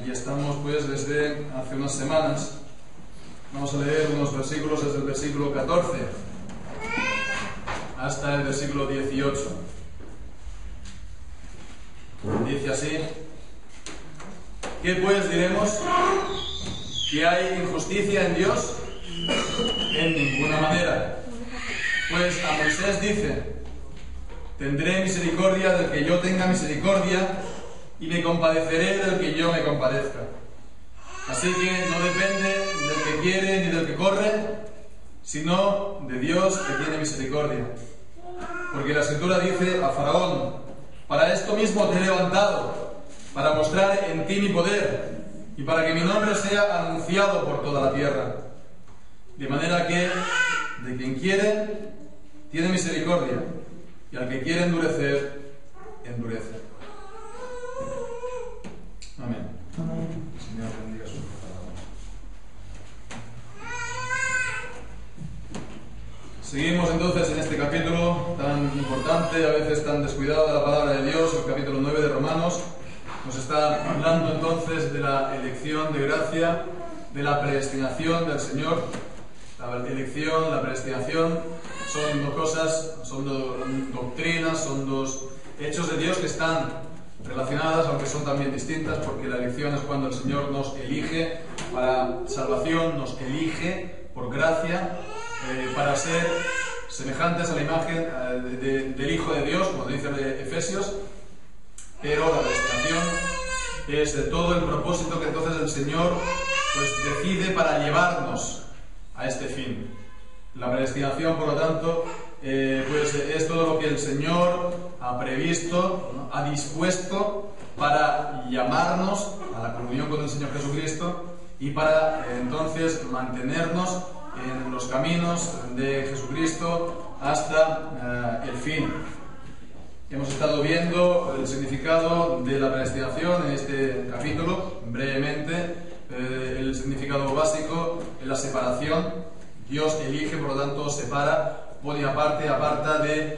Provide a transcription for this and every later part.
y estamos pues desde hace unas semanas. Vamos a leer unos versículos desde el versículo 14 hasta el versículo 18. Dice así: ¿qué pues diremos? ¿Que hay injusticia en Dios? En ninguna manera. Pues a Moisés dice: tendré misericordia del que yo tenga misericordia, y me compadeceré del que yo me compadezca. Así que no depende del que quiere ni del que corre, sino de Dios que tiene misericordia. Porque la Escritura dice a Faraón: para esto mismo te he levantado, para mostrar en ti mi poder, y para que mi nombre sea anunciado por toda la tierra. De manera que de quien quiere, tiene misericordia, y al que quiere endurecer, endurece. Amén. Señor, bendiga su palabra. Seguimos entonces en este capítulo tan importante, a veces tan descuidado de la palabra de Dios, el capítulo 9 de Romanos. Nos está hablando entonces de la elección de gracia, de la predestinación del Señor. La elección, la predestinación son dos cosas, son dos doctrinas, son dos hechos de Dios que están relacionadas, aunque son también distintas, porque la elección es cuando el Señor nos elige para salvación, nos elige por gracia, para ser semejantes a la imagen del Hijo de Dios, como dice Efesios. Pero la predestinación es de todo el propósito que entonces el Señor pues decide para llevarnos a este fin. La predestinación, por lo tanto, pues es todo lo que el Señor ha previsto, ¿no? Ha dispuesto para llamarnos a la comunión con el Señor Jesucristo y para entonces mantenernos en los caminos de Jesucristo hasta el fin. Hemos estado viendo el significado de la predestinación en este capítulo, brevemente. El significado básico es la separación. Dios elige, por lo tanto separa, pone aparte, aparta del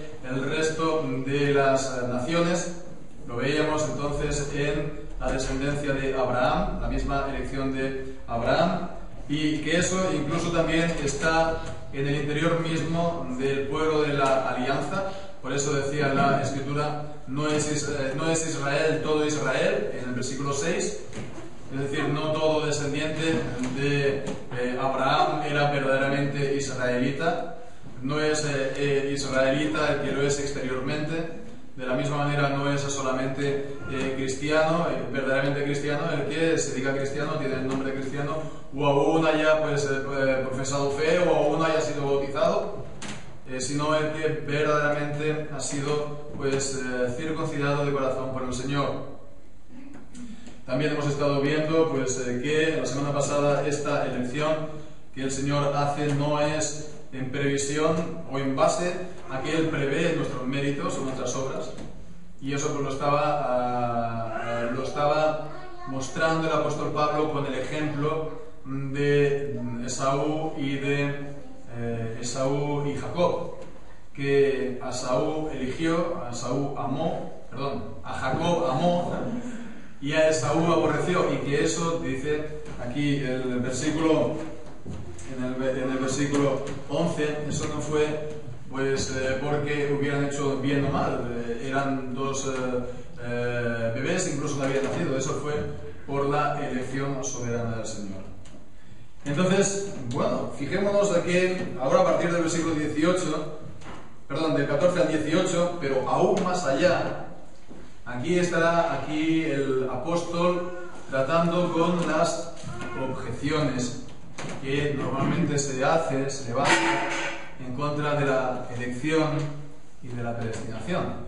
resto de las naciones. Lo veíamos entonces en la descendencia de Abraham, la misma elección de Abraham, y que eso incluso también está en el interior mismo del pueblo de la alianza. Por eso decía la Escritura: no es Israel todo Israel, en el versículo 6. Es decir, no todo descendiente de Abraham era verdaderamente israelita. No es israelita el que lo es exteriormente. De la misma manera no es solamente cristiano, verdaderamente cristiano, el que se diga cristiano, tiene el nombre de cristiano, o aún haya profesado fe, o aún haya sido bautizado, sino el que verdaderamente ha sido circuncidado de corazón por el Señor. También hemos estado viendo que la semana pasada esta elección que el Señor hace no es en previsión o en base a que Él prevé nuestros méritos o nuestras obras, y eso pues lo estaba mostrando el apóstol Pablo con el ejemplo de Esaú y Jacob, que a Jacob amó y a Esaú aborreció, y que eso dice aquí el versículo, en el versículo 11, eso no fue porque hubieran hecho bien o mal, eran dos bebés, incluso no habían nacido, eso fue por la elección soberana del Señor. Entonces, bueno, fijémonos aquí, ahora a partir del versículo 18, del 14 al 18, pero aún más allá. Aquí estará el apóstol tratando con las objeciones que normalmente se levanta en contra de la elección y de la predestinación.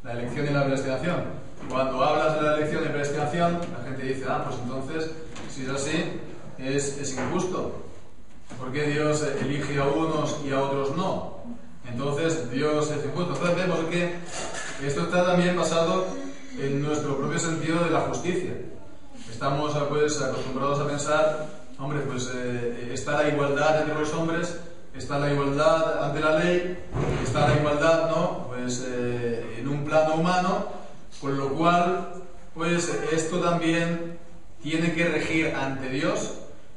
La elección y la predestinación. Cuando hablas de la elección y predestinación, la gente dice: pues entonces, si es así, es injusto. ¿Por qué Dios elige a unos y a otros no? Entonces Dios es injusto. Entonces vemos que esto está también basado en nuestro propio sentido de la justicia. Estamos acostumbrados a pensar: está la igualdad entre los hombres, está la igualdad ante la ley, está la igualdad en un plano humano, con lo cual pues esto también tiene que regir ante Dios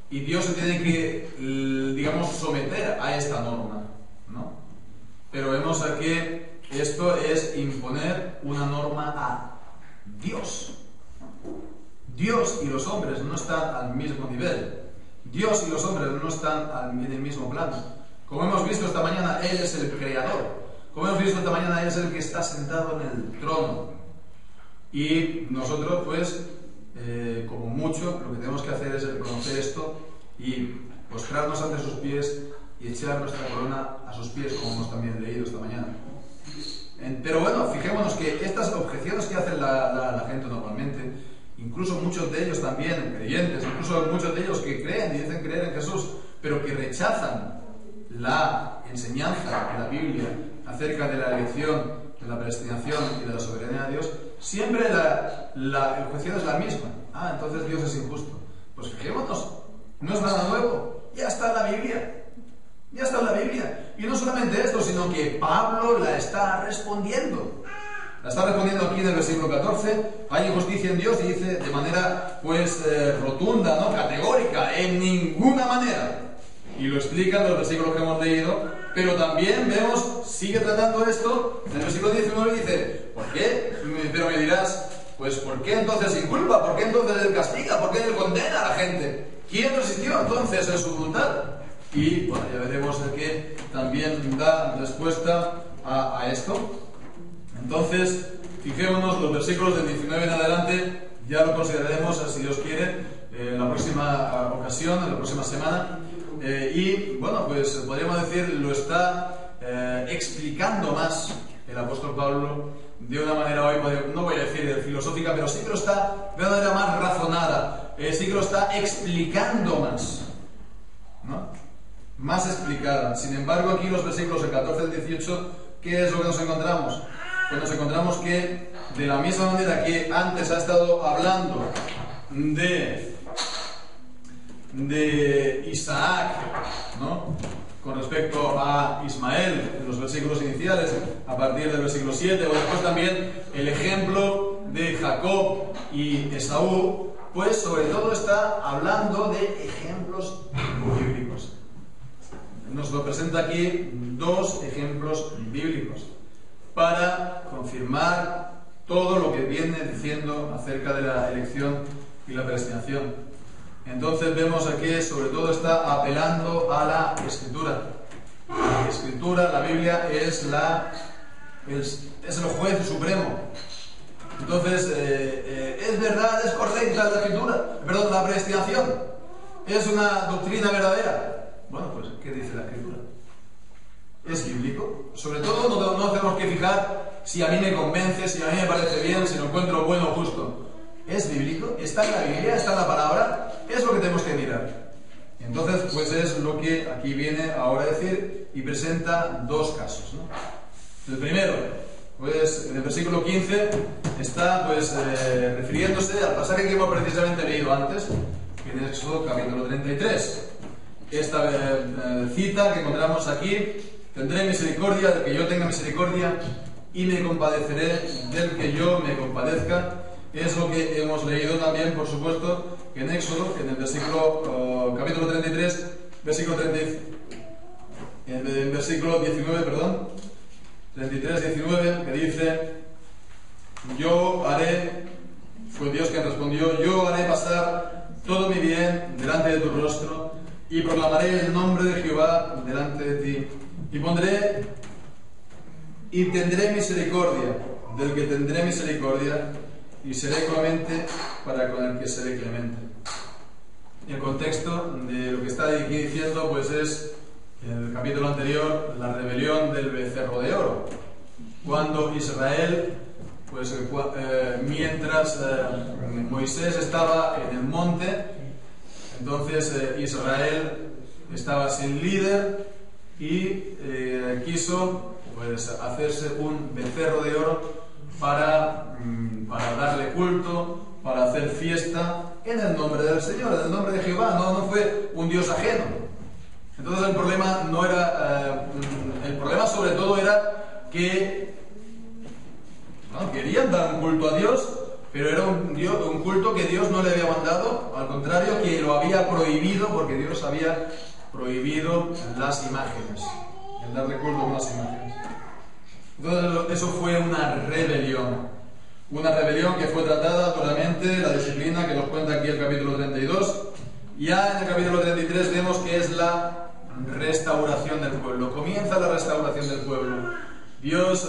y Dios se tiene que, digamos, someter a esta norma, ¿no? Pero vemos aquí esto es imponer una norma a Dios. Dios y los hombres no están al mismo nivel. Dios y los hombres no están en el mismo plano. Como hemos visto esta mañana, Él es el creador. Como hemos visto esta mañana, Él es el que está sentado en el trono. Y nosotros, pues, como mucho, lo que tenemos que hacer es reconocer esto y postrarnos ante sus pies y echar nuestra corona a sus pies, como hemos también leído esta mañana. Pero bueno, fijémonos que estas objeciones que hace la gente normalmente, incluso muchos de ellos también creyentes, incluso muchos de ellos que creen y dicen creer en Jesús, pero que rechazan la enseñanza de la Biblia acerca de la elección, de la predestinación y de la soberanía de Dios, siempre la objeción es la misma. Entonces Dios es injusto. Pues fijémonos, no es nada nuevo, ya está en la Biblia. Ya está en la Biblia. Y no solamente esto, sino que Pablo la está respondiendo. La está respondiendo aquí en el versículo 14. Hay injusticia en Dios y dice de manera, pues, rotunda, ¿no? Categórica, en ninguna manera. Y lo explica en los versículos que hemos leído. Pero también vemos, sigue tratando esto. En el versículo 19 dice, ¿por qué? Pero me dirás, pues, ¿por qué entonces inculpa? ¿Por qué entonces él castiga? ¿Por qué él condena a la gente? ¿Quién resistió entonces en su voluntad? Y bueno, ya veremos que también da respuesta a esto. Entonces, fijémonos los versículos del 19 en adelante, ya lo consideraremos, si Dios quiere, en la próxima ocasión, en la próxima semana. Y bueno, pues podríamos decir, lo está explicando más el apóstol Pablo de una manera hoy, no voy a decir filosófica, pero sí que lo está de una manera más razonada, sí que lo está explicando más, ¿no? Más explicada. Sin embargo, aquí los versículos del 14 al 18, ¿qué es lo que nos encontramos? Pues nos encontramos que de la misma manera que antes ha estado hablando de Isaac, ¿no? Con respecto a Ismael, en los versículos iniciales, a partir del versículo 7, o después también el ejemplo de Jacob y Esaú, pues sobre todo está hablando de ejemplos bíblicos. Nos lo presenta aquí dos ejemplos bíblicos para confirmar todo lo que viene diciendo acerca de la elección y la predestinación. Entonces vemos aquí, sobre todo está apelando a la Escritura. La Escritura, la Biblia, es el juez supremo. Entonces, ¿es verdad, es correcta la Escritura? Perdón, la predestinación. ¿Es una doctrina verdadera? Bueno, pues, ¿qué dice la Escritura? ¿Es bíblico? Sobre todo, no tenemos que fijar si a mí me convence, si a mí me parece bien, si lo encuentro bueno o justo. ¿Es bíblico? ¿Está en la Biblia? ¿Está en la palabra? Es lo que tenemos que mirar. Entonces, pues es lo que aquí viene ahora a decir y presenta dos casos, ¿no? El primero, pues en el versículo 15 está pues refiriéndose al pasaje que hemos precisamente leído antes, en Éxodo capítulo 33. Esta cita que encontramos aquí: tendré misericordia del que yo tenga misericordia y me compadeceré del que yo me compadezca. Es lo que hemos leído también, por supuesto, en Éxodo, en el versículo capítulo 33, en versículo 19, perdón, 33, 19, que dice: yo haré, fue Dios quien respondió, yo haré pasar todo mi bien delante de tu rostro y proclamaré el nombre de Jehová delante de ti y tendré misericordia del que tendré misericordia y seré clemente para con el que seré clemente. El contexto de lo que está aquí diciendo pues es en el capítulo anterior, la rebelión del becerro de oro, cuando Israel, pues mientras Moisés estaba en el monte, entonces Israel estaba sin líder y quiso pues hacerse un becerro de oro para darle culto, para hacer fiesta en el nombre del Señor, en el nombre de Jehová. No fue un Dios ajeno. Entonces el problema no era, el problema sobre todo era que querían dar un culto a Dios, pero era un culto que Dios no le había mandado, al contrario, que lo había prohibido, porque Dios había prohibido las imágenes, el darle culto con las imágenes. Entonces eso fue una rebelión que fue tratada duramente, la disciplina que nos cuenta aquí el capítulo 32. Ya en el capítulo 33 vemos que es la restauración del pueblo. Comienza la restauración del pueblo. Dios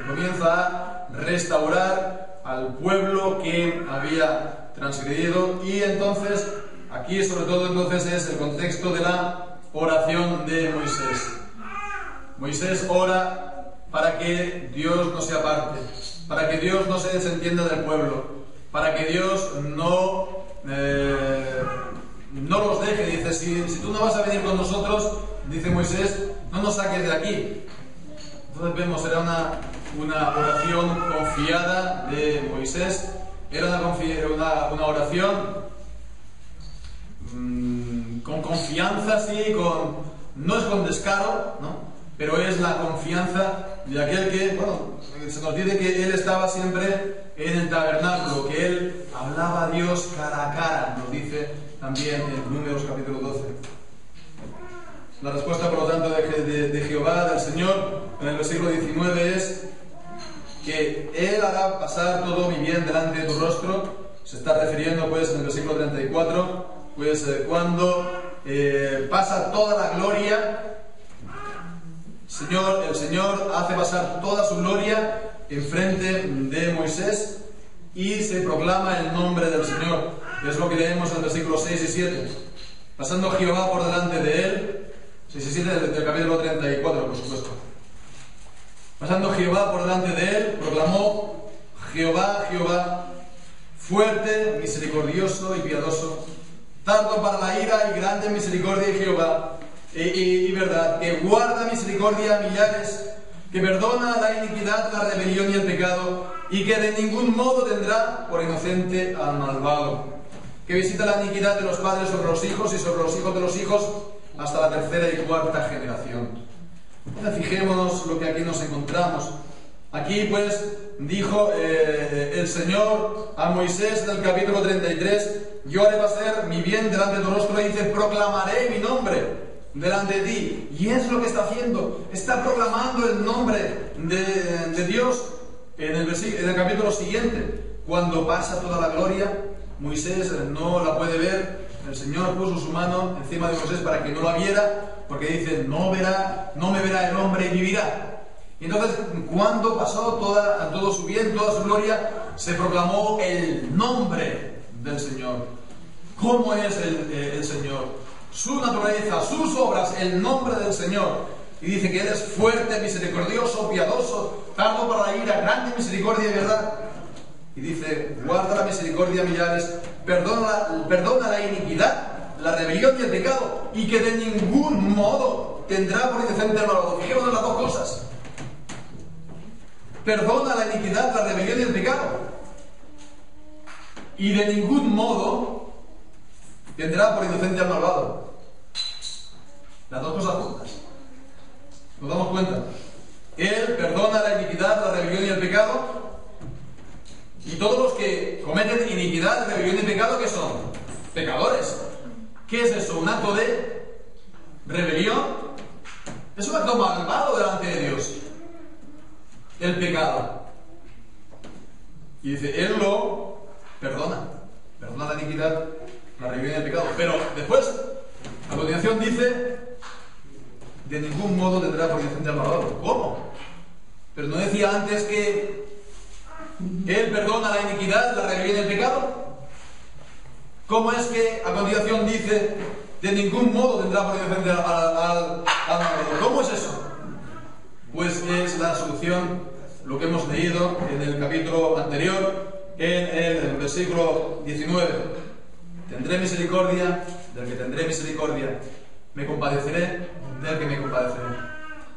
comienza a restaurar al pueblo que había transgredido, y entonces aquí sobre todo entonces es el contexto de la oración de Moisés. Moisés ora para que Dios no se aparte, para que Dios no se desentienda del pueblo, para que Dios no los deje. Dice, si tú no vas a venir con nosotros, dice Moisés, no nos saques de aquí. Entonces vemos, era una oración confiada de Moisés, era una oración con confianza, sí, no es con descaro, ¿no? Pero es la confianza de aquel que, bueno, se nos dice que él estaba siempre en el tabernáculo, que él hablaba a Dios cara a cara, nos dice también en Números capítulo 12. La respuesta, por lo tanto, de Jehová, del Señor, en el versículo 19 es que Él hará pasar todo mi bien delante de tu rostro. Se está refiriendo, pues, en el versículo 34, pues, cuando pasa toda la gloria, el Señor hace pasar toda su gloria enfrente de Moisés y se proclama el nombre del Señor. Es lo que leemos en el versículo 6 y 7. Pasando Jehová por delante de él, 6 y 7 del capítulo 34, por supuesto. Pasando Jehová por delante de él, proclamó: Jehová, Jehová, fuerte, misericordioso y piadoso, tardo para la ira y grande misericordia y Jehová, y verdad, que guarda misericordia a millares, que perdona la iniquidad, la rebelión y el pecado, y que de ningún modo tendrá por inocente al malvado, que visita la iniquidad de los padres sobre los hijos y sobre los hijos de los hijos hasta la tercera y cuarta generación. Entonces, fijémonos lo que aquí nos encontramos. Aquí, pues, dijo el Señor a Moisés en el capítulo 33: yo haré pasar mi bien delante de tu rostro, y dice: proclamaré mi nombre delante de ti. Y es lo que está haciendo, está proclamando el nombre de Dios. En el capítulo siguiente, cuando pasa toda la gloria, Moisés no la puede ver. El Señor puso su mano encima de Moisés para que no la viera, porque dice: no me verá el hombre y vivirá. Y entonces, cuando pasó todo su bien, toda su gloria, se proclamó el nombre del Señor. ¿Cómo es el Señor? Su naturaleza, sus obras, el nombre del Señor. Y dice que Él es fuerte, misericordioso, piadoso, tardo para la ira, grande misericordia y verdad. Y dice: guarda la misericordia a millares, perdona la iniquidad, la rebelión y el pecado, y que de ningún modo tendrá por inocente al malvado. Fijémonos las dos cosas: perdona la iniquidad, la rebelión y el pecado, y de ningún modo tendrá por inocente al malvado. Las dos cosas juntas. ¿Nos damos cuenta? Él perdona la iniquidad, la rebelión y el pecado. Y todos los que cometen iniquidad, rebelión y pecado, ¿qué son? Pecadores. ¿Qué es eso? ¿Un acto de rebelión? Es un acto malvado delante de Dios, el pecado. Y dice: Él lo perdona la iniquidad, la rebelión y el pecado. Pero después, a continuación dice: de ningún modo tendrá por inocente al malvado. ¿Cómo? Pero no decía antes que Él perdona la iniquidad, la rebelión y el pecado. ¿Cómo es que a continuación dice: de ningún modo tendrá por inocente al malvado? ¿Cómo es eso? Pues es la solución, lo que hemos leído en el capítulo anterior, en el versículo 19. Tendré misericordia del que tendré misericordia, me compadeceré del que me compadeceré.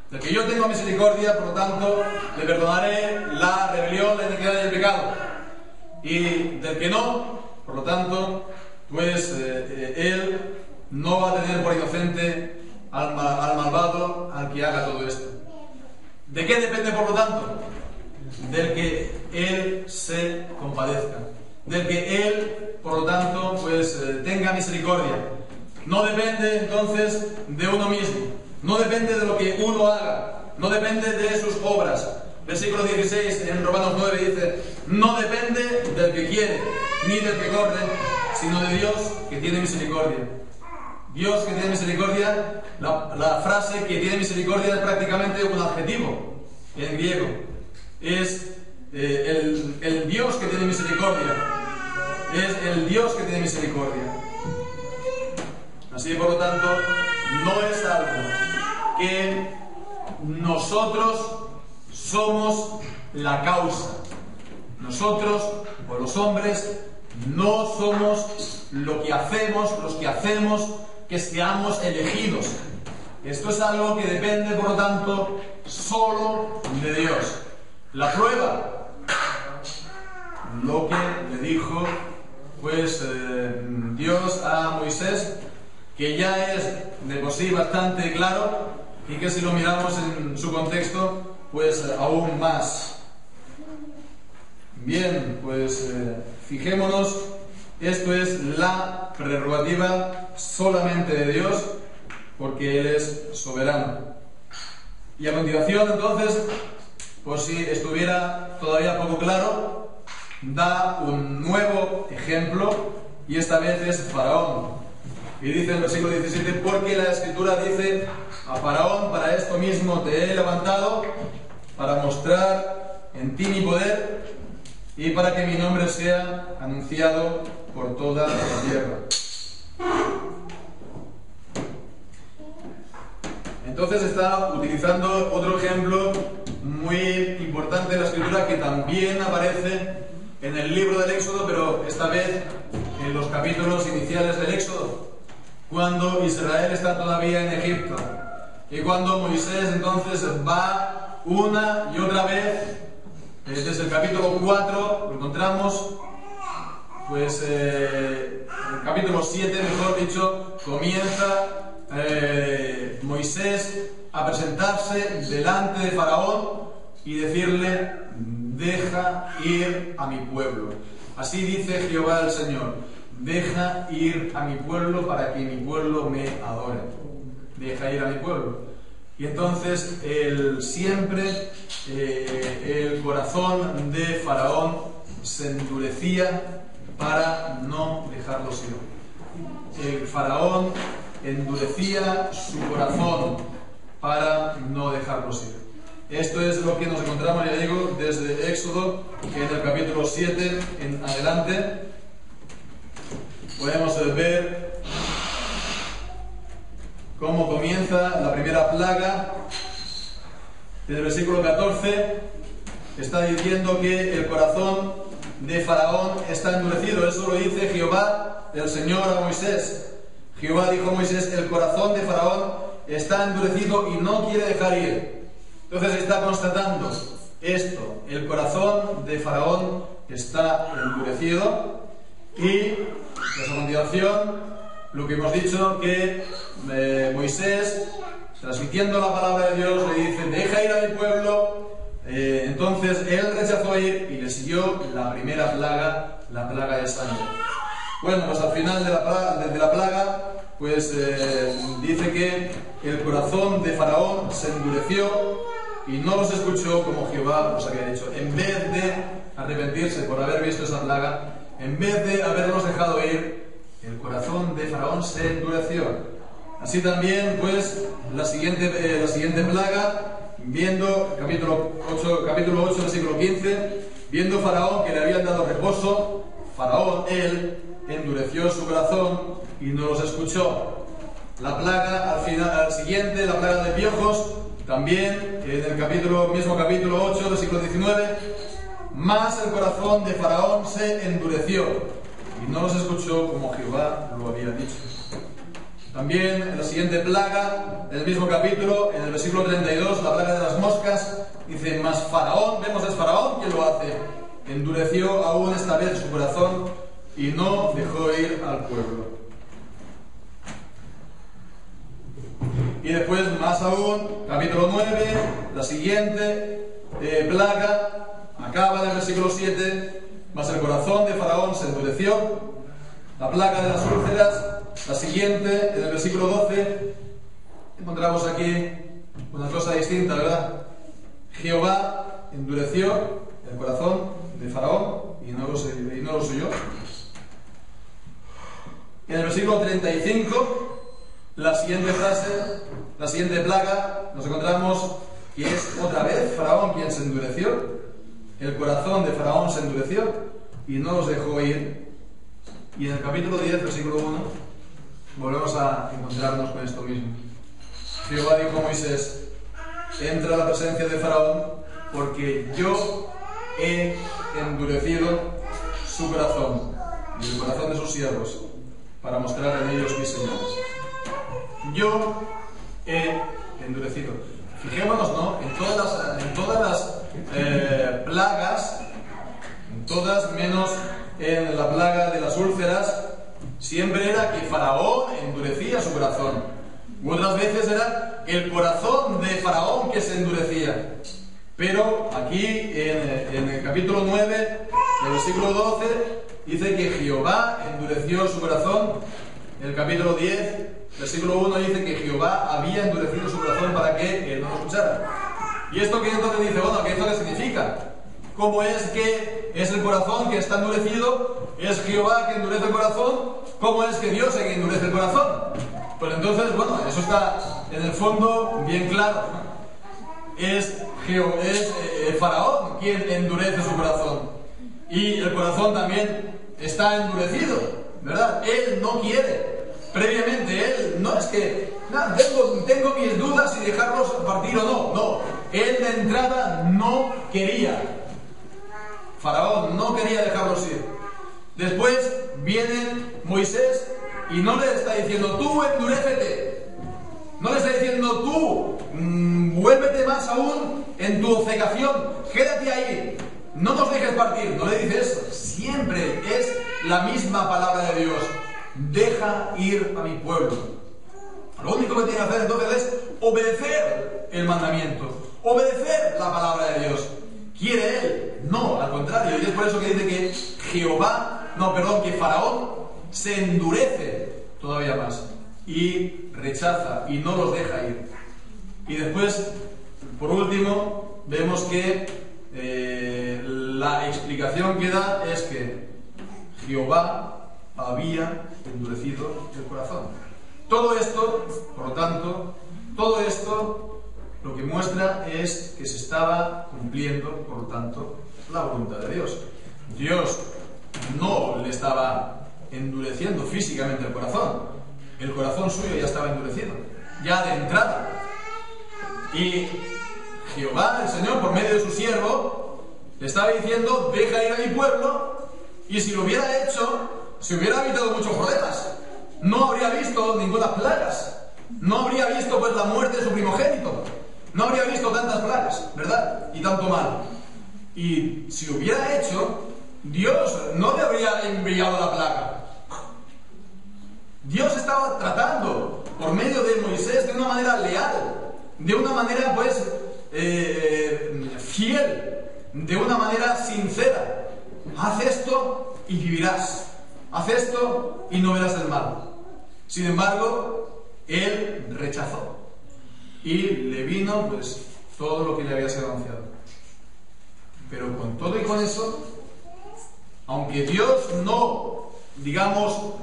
Del que yo tengo misericordia, por lo tanto, le perdonaré la rebelión, la iniquidad y el pecado. Y del que no, por lo tanto, pues él no va a tener por inocente al malvado, al que haga todo esto. ¿De qué depende, por lo tanto? Del que Él se compadezca, del que Él, por lo tanto, pues tenga misericordia. No depende entonces de uno mismo, no depende de lo que uno haga, no depende de sus obras. Versículo 16 en Romanos 9 dice: no depende del que quiere, ni del que corre, sino de Dios que tiene misericordia. Dios que tiene misericordia, la frase que tiene misericordia es prácticamente un adjetivo en griego. Es el Dios que tiene misericordia. Es el Dios que tiene misericordia. Así, por lo tanto, no es algo que nosotros somos la causa. Nosotros, o los hombres, no somos lo que hacemos, los que hacemos que seamos elegidos. Esto es algo que depende, por lo tanto, solo de Dios. La prueba, lo que le dijo pues Dios a Moisés, que ya es de por sí bastante claro, y que si lo miramos en su contexto, pues aún más. Bien, pues fijémonos, esto es la prerrogativa solamente de Dios, porque Él es soberano. Y a continuación, entonces, por si estuviera todavía poco claro, da un nuevo ejemplo, y esta vez es Faraón. Y dice en el versículo 17: porque la Escritura dice a Faraón: para esto mismo te he levantado, para mostrar en ti mi poder, y para que mi nombre sea anunciado por toda la tierra. Entonces está utilizando otro ejemplo muy importante de la Escritura, que también aparece en el libro del Éxodo, pero esta vez en los capítulos iniciales del Éxodo, cuando Israel está todavía en Egipto, y cuando Moisés entonces va una y otra vez, desde el capítulo 4 lo encontramos, pues en el capítulo 7, mejor dicho, comienza Moisés a presentarse delante de Faraón y decirle: deja ir a mi pueblo. Así dice Jehová el Señor: deja ir a mi pueblo para que mi pueblo me adore. Deja ir a mi pueblo. Y entonces siempre el corazón de Faraón se endurecía para no dejarlos ir. El Faraón endurecía su corazón para no dejarlos ir. Esto es lo que nos encontramos, ya digo, desde Éxodo, en el capítulo 7 en adelante. Podemos ver cómo comienza la primera plaga. En el versículo 14 está diciendo que el corazón de Faraón está endurecido. Eso lo dice Jehová, el Señor, a Moisés. Jehová dijo a Moisés: el corazón de Faraón está endurecido y no quiere dejar ir. Entonces está constatando esto: el corazón de Faraón está endurecido. Y pues a continuación, lo que hemos dicho, que Moisés, transmitiendo la palabra de Dios, le dice: deja ir a mi pueblo. Entonces él rechazó ir y le siguió la primera plaga, la plaga de sangre. Bueno, pues al final de la plaga, pues dice que el corazón de Faraón se endureció y no los escuchó como Jehová los había dicho. En vez de arrepentirse por haber visto esa plaga, en vez de haberlos dejado ir, el corazón de Faraón se endureció. Así también, pues, la siguiente plaga, viendo capítulo 8, versículo 15, viendo Faraón que le habían dado reposo, Faraón, él, endureció su corazón y no los escuchó. La plaga, al siguiente, la plaga de piojos, también en el mismo capítulo 8, versículo 19, más el corazón de Faraón se endureció y no los escuchó como Jehová lo había dicho. También en la siguiente plaga, en el mismo capítulo, en el versículo 32, la plaga de las moscas, dice: más Faraón, vemos es Faraón quien lo hace, endureció aún esta vez su corazón y no dejó ir al pueblo. Y después, más aún, capítulo 9, la siguiente plaga, acaba en el versículo 7, mas el corazón de Faraón se endureció. La plaga de las úlceras, la siguiente, en el versículo 12, encontramos aquí una cosa distinta, ¿verdad? Jehová endureció el corazón de Faraón y no lo suyo. En el versículo 35, la siguiente frase, la siguiente plaga, nos encontramos que es otra vez Faraón quien se endureció. El corazón de Faraón se endureció y no los dejó ir. Y en el capítulo 10, versículo 1, volvemos a encontrarnos con esto mismo. Jehová dijo a Moisés: entra a la presencia de Faraón, porque yo he endurecido su corazón y el corazón de sus siervos, para mostrar en ellos mis señales. Yo he endurecido. Fijémonos, ¿no? En todas las plagas, en todas menos en la plaga de las úlceras, siempre era que Faraón endurecía su corazón. U otras veces era el corazón de Faraón que se endurecía. Pero aquí en el capítulo 9, el versículo 12, dice que Jehová endureció su corazón. En el capítulo 10, versículo 1, dice que Jehová había endurecido su corazón para que él no lo escuchara. Y esto que entonces dice, bueno, ¿qué es lo que significa? ¿Cómo es que es el corazón que está endurecido? ¿Es Jehová que endurece el corazón? ¿Cómo es que Dios es el que endurece el corazón? Pues entonces, bueno, eso está en el fondo bien claro. Es Faraón quien endurece su corazón. Y el corazón también está endurecido, ¿verdad? Él no quiere. Previamente, él no es que tengo mis dudas si dejarlos partir o no. No, él de entrada no quería. Faraón no quería dejarlos ir. Después viene Moisés y no le está diciendo tú endurécete. No le está diciendo tú vuélvete más aún en tu obcecación. Quédate ahí. No nos dejes partir. No le dice eso. Siempre es la misma palabra de Dios. Deja ir a mi pueblo. Lo único que tiene que hacer entonces es obedecer el mandamiento. Obedecer la palabra de Dios. ¿Quiere él? No, al contrario. Y es por eso que dice que que Faraón se endurece todavía más y rechaza y no los deja ir. Y después, por último, vemos que la explicación que da es que Jehová había endurecido el corazón. Todo esto, por lo tanto, lo que muestra es que se estaba cumpliendo, por lo tanto, la voluntad de Dios. Dios no le estaba endureciendo físicamente el corazón suyo ya estaba endurecido, ya de entrada. Y Jehová, el Señor, por medio de su siervo, le estaba diciendo, deja ir a mi pueblo, y si lo hubiera hecho, se hubiera evitado muchos problemas. No habría visto ninguna plagas, no habría visto pues la muerte de su primogénito, no habría visto tantas plagas, ¿verdad? Y tanto mal. Y si lo hubiera hecho, Dios no le habría enviado la plaga. Dios estaba tratando por medio de Moisés de una manera leal, de una manera pues fiel, de una manera sincera. Haz esto y vivirás. Haz esto y no verás el mal. Sin embargo, él rechazó y le vino pues todo lo que le había sido anunciado. Pero con todo y con eso, aunque Dios no, digamos,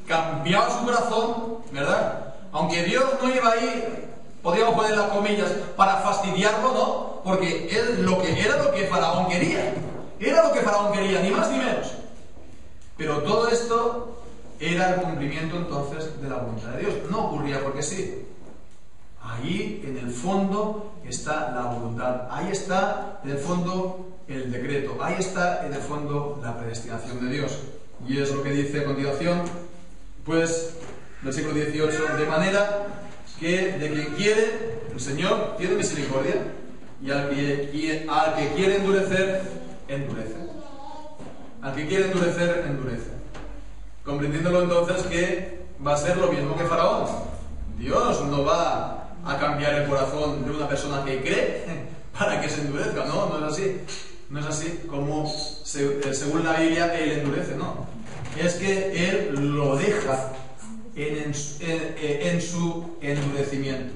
cambiaba su corazón, ¿verdad? Aunque Dios no iba ahí, podríamos poner las comillas, para fastidiarlo, ¿no? Porque era lo que Faraón quería. Era lo que Faraón quería, ni más ni menos. Pero todo esto era el cumplimiento entonces de la voluntad de Dios. No ocurría porque sí. Ahí en el fondo está la voluntad. Ahí está en el fondo el decreto. Ahí está en el fondo la predestinación de Dios. Y es lo que dice a continuación, pues, versículo 18, de manera que de quien quiere, el Señor tiene misericordia, y al que quiere endurecer, endurece. Al que quiere endurecer, endurece. Comprendiéndolo entonces que va a ser lo mismo que Faraón. Dios no va a cambiar el corazón de una persona que cree para que se endurezca, no es así. No es así como, según la Biblia, Él endurece, no. Es que Él lo deja en su endurecimiento.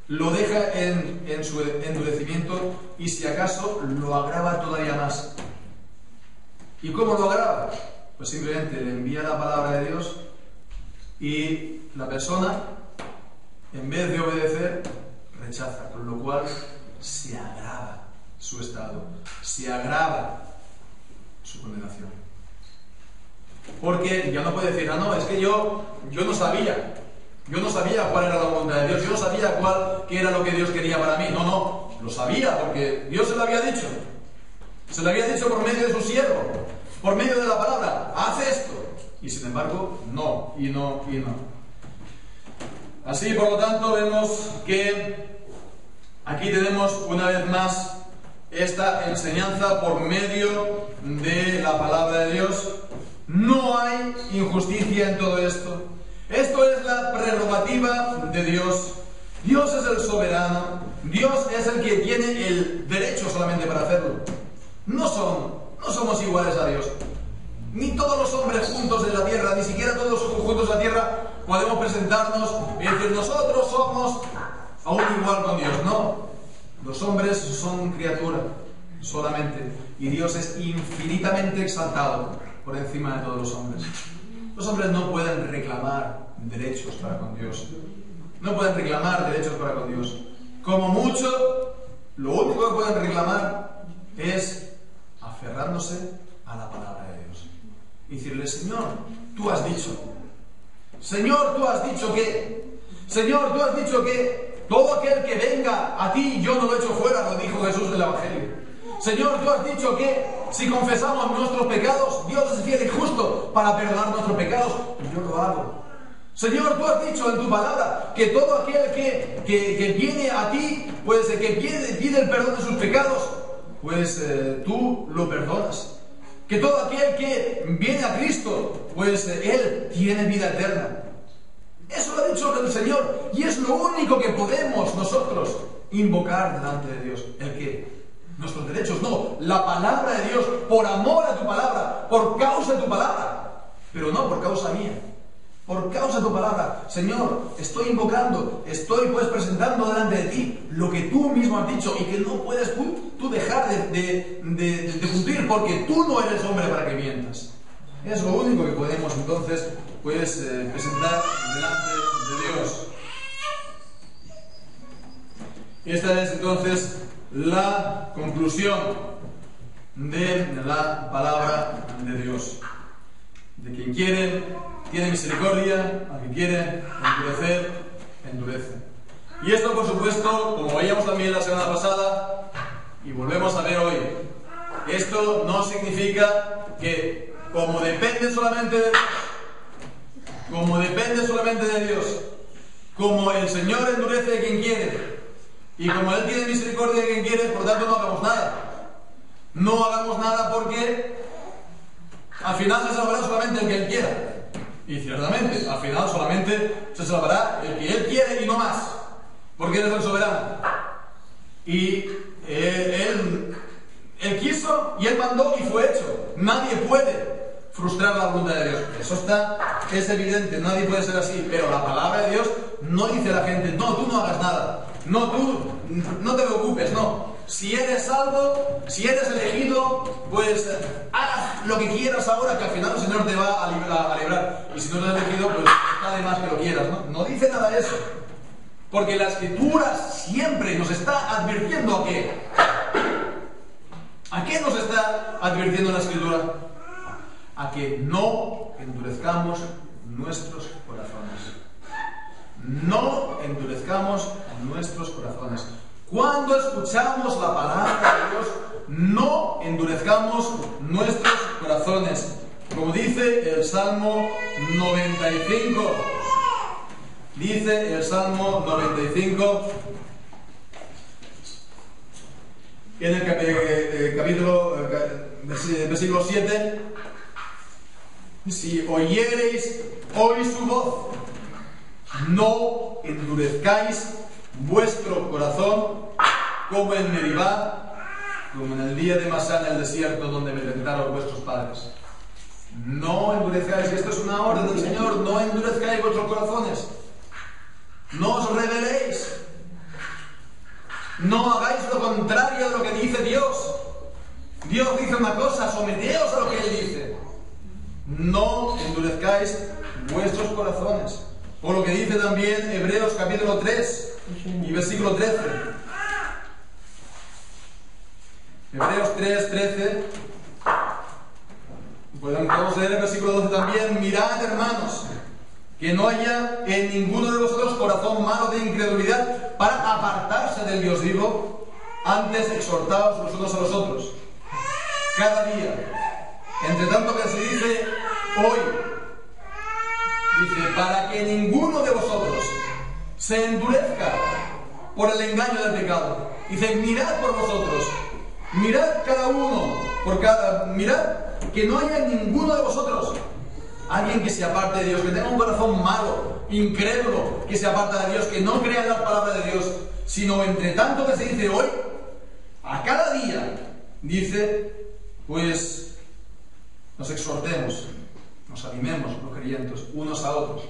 Lo deja en su endurecimiento y si acaso lo agrava todavía más. ¿Y cómo lo agrava? Pues simplemente le envía la palabra de Dios y la persona, en vez de obedecer, rechaza, con lo cual se agrava su estado, se agrava su condenación. Porque ya no puede decir, no, es que yo no sabía cuál era la voluntad de Dios, yo no sabía qué era lo que Dios quería para mí. No, lo sabía porque Dios se lo había dicho. Se lo había dicho por medio de su siervo, por medio de la palabra, haz esto. Y sin embargo, no. Así, por lo tanto, vemos que aquí tenemos una vez más esta enseñanza por medio de la palabra de Dios. No hay injusticia en todo esto. Esto es la prerrogativa de Dios. Dios es el soberano. Dios es el que tiene el derecho solamente para hacerlo. No somos iguales a Dios. Ni todos los hombres juntos en la tierra, ni siquiera todos juntos en la tierra podemos presentarnos y decir nosotros somos aún igual con Dios. No, los hombres son criaturas solamente y Dios es infinitamente exaltado por encima de todos los hombres. Los hombres no pueden reclamar derechos para con Dios. No pueden reclamar derechos para con Dios. Como mucho, lo único que pueden reclamar es aferrándose a la palabra de Dios. Y decirle, Señor, tú has dicho. Señor, tú has dicho que. Señor, tú has dicho que todo aquel que venga a ti, yo no lo echo fuera, lo dijo Jesús del Evangelio. Señor, tú has dicho que si confesamos nuestros pecados, Dios es fiel y justo para perdonar nuestros pecados. Y yo lo hago. Señor, tú has dicho en tu palabra que todo aquel que viene a ti, pues que pide el perdón de sus pecados, pues tú lo perdonas. Que todo aquel que viene a Cristo, pues Él tiene vida eterna. Eso lo ha dicho el Señor. Y es lo único que podemos nosotros invocar delante de Dios. ¿El qué? Nuestros derechos. No, la palabra de Dios, por amor a tu palabra, por causa de tu palabra. Pero no por causa mía. Por causa de tu palabra. Señor, estoy invocando, estoy pues presentando delante de ti lo que tú mismo has dicho y que no puedes tú dejar de cumplir porque tú no eres hombre para que mientas. Es lo único que podemos entonces pues presentar delante de Dios. Y esta es entonces la conclusión de la palabra de Dios. De quien quiere, tiene misericordia, a quien quiere endurecer, endurece. Y esto, por supuesto, como veíamos también la semana pasada, y volvemos a ver hoy, esto no significa que, como depende solamente de Dios, como el Señor endurece de quien quiere, y como Él tiene misericordia de quien quiere, por tanto no hagamos nada. No hagamos nada porque al final se salvará solamente el que Él quiera. Y ciertamente, al final solamente se salvará el que Él quiere y no más. Porque Él es el soberano. Y Él quiso y Él mandó y fue hecho. Nadie puede frustrar la voluntad de Dios. Eso es evidente, nadie puede ser así. Pero la palabra de Dios no dice a la gente, no, tú no hagas nada. No, tú no te preocupes, no. Si eres salvo, si eres elegido, pues haz lo que quieras ahora, que al final el Señor te va a librar. Y si no eres elegido, pues está de más que lo quieras, ¿no? No dice nada de eso. Porque la Escritura siempre nos está advirtiendo a qué. ¿A qué nos está advirtiendo la Escritura? A que no endurezcamos nuestros corazones. No endurezcamos nuestros corazones. Cuando escuchamos la palabra de Dios, no endurezcamos nuestros corazones. Como dice el Salmo 95. Dice el Salmo 95, en el capítulo, versículo 7. Si oyereis hoy su voz, no endurezcáis vuestro corazón como en Meribá, como en el día de Masá en el desierto donde me tentaron vuestros padres. No endurezcáis, y esto es una orden del Señor, no endurezcáis vuestros corazones. No os rebeléis. No hagáis lo contrario de lo que dice Dios. Dios dice una cosa, someteos a lo que Él dice. No endurezcáis vuestros corazones. Por lo que dice también Hebreos capítulo 3 y versículo 13. Hebreos 3, 13. Podemos leer el versículo 12 también. Mirad, hermanos, que no haya en ninguno de vosotros corazón malo de incredulidad para apartarse del Dios vivo. Antes exhortaos los unos a los otros cada día, entre tanto que se dice hoy, dice, para que ninguno de vosotros se endurezca por el engaño del pecado. Dice, mirad por vosotros, mirad cada uno mirad que no haya ninguno de vosotros alguien que se aparte de Dios, que tenga un corazón malo, incrédulo, que se aparta de Dios, que no crea en la palabra de Dios, sino entre tanto que se dice hoy, a cada día, dice, pues nos exhortemos, nos animemos los creyentes unos a otros.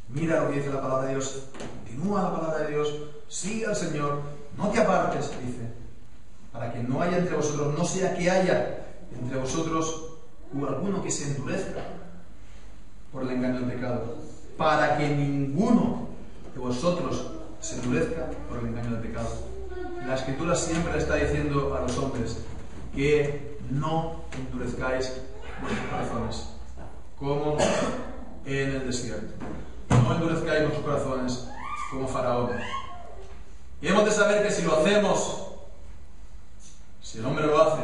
Mira lo que dice la palabra de Dios, continúa la palabra de Dios, sigue al Señor, no te apartes, dice, para que no haya entre vosotros, no sea que haya entre vosotros alguno que se endurezca por el engaño del pecado, para que ninguno de vosotros se endurezca por el engaño del pecado. La Escritura siempre le está diciendo a los hombres que no endurezcáis vuestros corazones, como en el desierto. No endurezcáis vuestros corazones como Faraón. Y hemos de saber que si lo hacemos, si el hombre lo hace,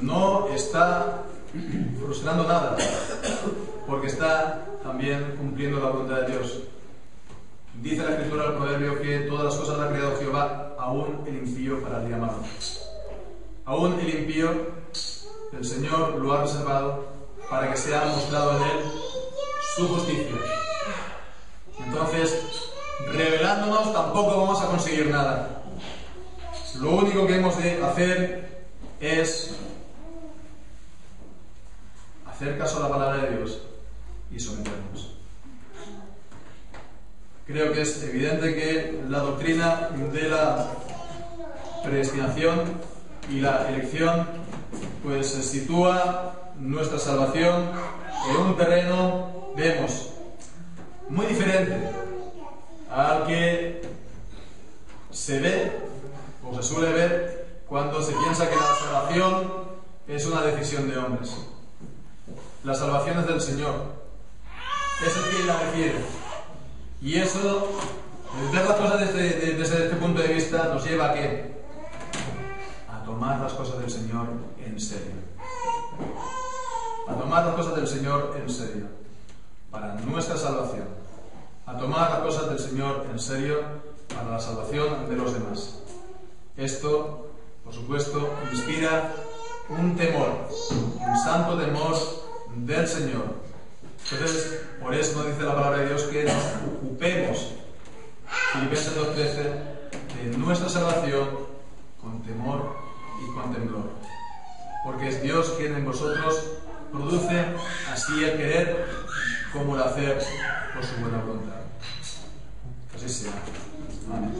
no está frustrando nada, porque está también cumpliendo la voluntad de Dios. Dice la Escritura del Proverbio que todas las cosas las ha creado Jehová, aún el impío para el día malo. Aún el impío, el Señor lo ha reservado para que sea mostrado en él su justicia. Entonces, rebelándonos tampoco vamos a conseguir nada. Lo único que hemos de hacer es hacer caso a la palabra de Dios y someternos. Creo que es evidente que la doctrina de la predestinación y la elección pues sitúa nuestra salvación en un terreno, vemos, muy diferente al que se ve o se suele ver cuando se piensa que la salvación es una decisión de hombres. La salvación es del Señor, es el que la requiere. Y eso, ver las cosas desde este punto de vista, nos lleva a ¿qué? A tomar las cosas del Señor en serio. A tomar las cosas del Señor en serio, para nuestra salvación. A tomar las cosas del Señor en serio, para la salvación de los demás. Esto, por supuesto, inspira un temor, un santo temor del Señor. Entonces, por eso nos dice la palabra de Dios que nos ocupemos, Filipenses 2:13, de nuestra salvación con temor y con temblor. Porque es Dios quien en vosotros produce así el querer como el hacer por su buena voluntad. Así sea. Amén.